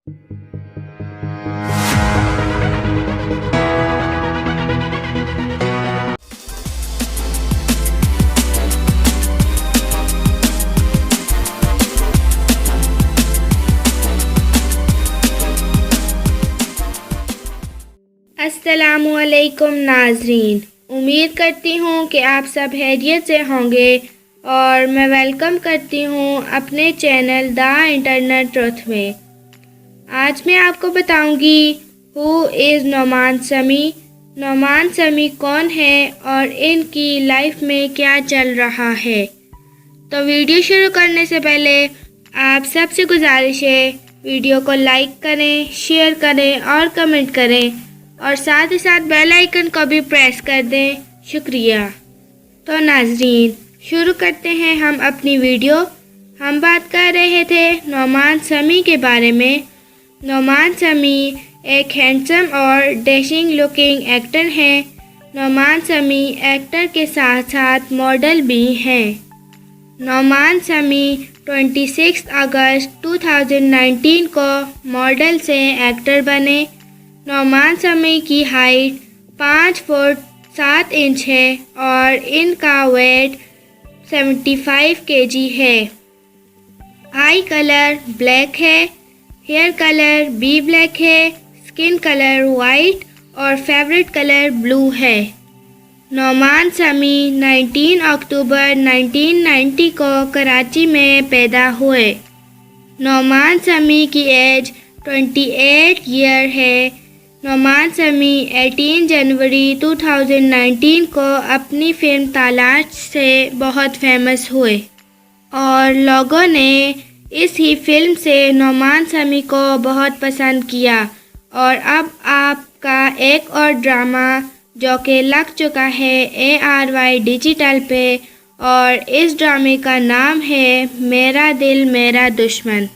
अस्सलामुअलैकुम नाज़रीन, उम्मीद करती हूँ कि आप सब खैरियत से होंगे और मैं वेलकम करती हूँ अपने चैनल द इंटरनेट ट्रुथ में। आज मैं आपको बताऊँगी हु इज़ नोमान समी। नोमान समी कौन है और इनकी लाइफ में क्या चल रहा है। तो वीडियो शुरू करने से पहले आप सबसे गुजारिश है वीडियो को लाइक करें, शेयर करें और कमेंट करें और साथ ही साथ बेल आइकन को भी प्रेस कर दें। शुक्रिया। तो नाजरीन, शुरू करते हैं हम अपनी वीडियो। हम बात कर रहे थे नोमान समी के बारे में। नोमान समी एक हैंडसम और डैशिंग लुकिंग एक्टर हैं। नोमान समी एक्टर के साथ साथ मॉडल भी हैं। नोमान समी 26 अगस्त 2019 को मॉडल से एक्टर बने। नोमान समी की हाइट 5 फुट 7 इंच है और इनका वेट 75 kg है। आई कलर ब्लैक है, हेयर कलर भी ब्लैक है, स्किन कलर वाइट और फेवरेट कलर ब्लू है। नोमान समी 19 अक्टूबर 1990 को कराची में पैदा हुए। नोमान समी की एज 28 ईयर है। नोमान समी 18 जनवरी 2019 को अपनी फिल्म तलाश से बहुत फेमस हुए और लोगों ने इस ही फिल्म से नोमान समी को बहुत पसंद किया। और अब आपका एक और ड्रामा जो कि लग चुका है ARY डिजिटल पे और इस ड्रामे का नाम है मेरा दिल मेरा दुश्मन।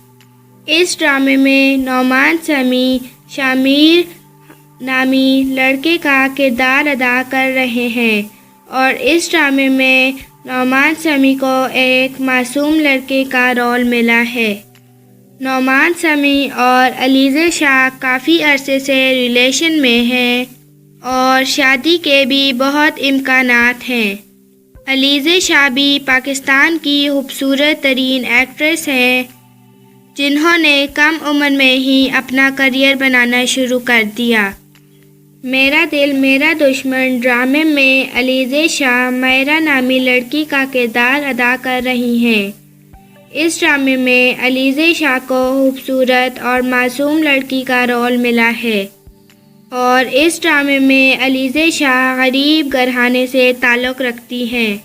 इस ड्रामे में नोमान समी शामिर नामी लड़के का किरदार अदा कर रहे हैं और इस ड्रामे में नोमान समी को एक मासूम लड़के का रोल मिला है। नोमान समी और अलीज़ा शाह काफ़ी अरसे से रिलेशन में हैं और शादी के भी बहुत इम्कानात हैं। अलीज़ा शाह भी पाकिस्तान की खूबसूरत तरीन एक्ट्रेस हैं जिन्होंने कम उम्र में ही अपना करियर बनाना शुरू कर दिया। मेरा दिल मेरा दुश्मन ड्रामे में अलीज़ा शाह मायरा नामी लड़की का किरदार अदा कर रही हैं। इस ड्रामे में अलीज़ा शाह को खूबसूरत और मासूम लड़की का रोल मिला है और इस ड्रामे में अलीज़ा शाह गरीब घराने से ताल्लुक़ रखती हैं।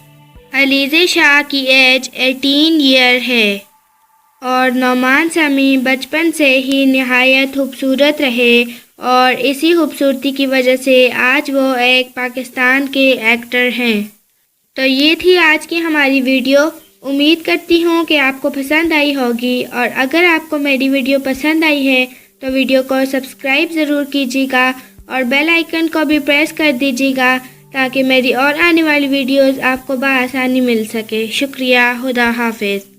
अलीज़ा शाह की एज 18 ईयर है और नोमान समी बचपन से ही निहायत खूबसूरत रहे और इसी खूबसूरती की वजह से आज वो एक पाकिस्तान के एक्टर हैं। तो ये थी आज की हमारी वीडियो। उम्मीद करती हूँ कि आपको पसंद आई होगी और अगर आपको मेरी वीडियो पसंद आई है तो वीडियो को सब्सक्राइब ज़रूर कीजिएगा और बेल आइकन को भी प्रेस कर दीजिएगा ताकि मेरी और आने वाली वीडियोज़ आपको बआसानी मिल सके। शुक्रिया। खुदा हाफिज़।